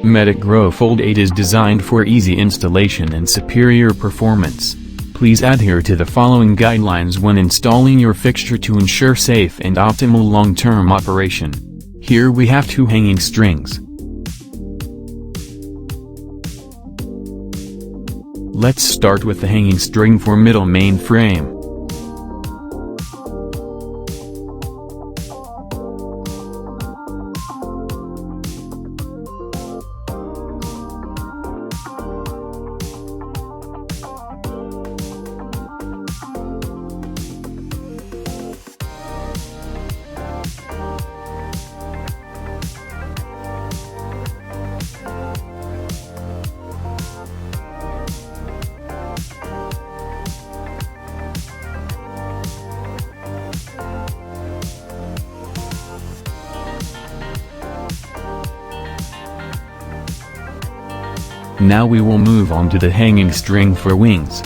Medicgrowlight is designed for easy installation and superior performance. Please adhere to the following guidelines when installing your fixture to ensure safe and optimal long-term operation. Here we have 2 hanging strings. Let's start with the hanging string for middle main frame. Now we will move on to the hanging string for wings.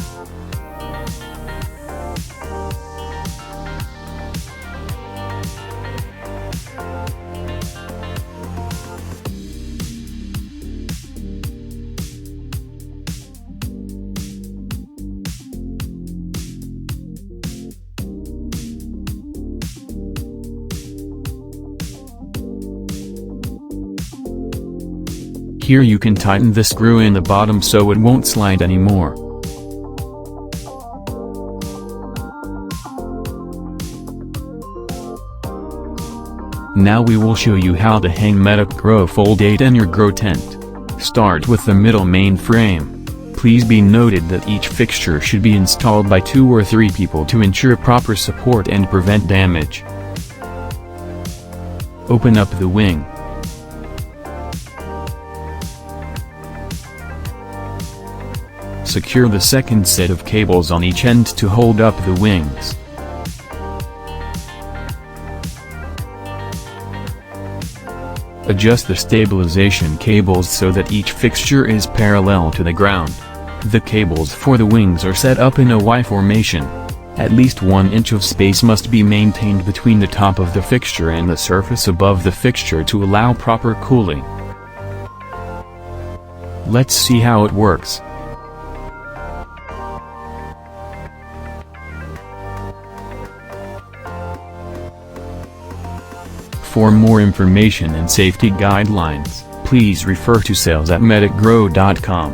Here you can tighten the screw in the bottom so it won't slide anymore. Now we will show you how to hang medicgrowlight in your grow tent. Start with the middle main frame. Please be noted that each fixture should be installed by 2 or 3 people to ensure proper support and prevent damage. Open up the wing. Secure the second set of cables on each end to hold up the wings. Adjust the stabilization cables so that each fixture is parallel to the ground. The cables for the wings are set up in a Y formation. At least 1 inch of space must be maintained between the top of the fixture and the surface above the fixture to allow proper cooling. Let's see how it works. For more information and safety guidelines, please refer to sales@medicgrowlight.com.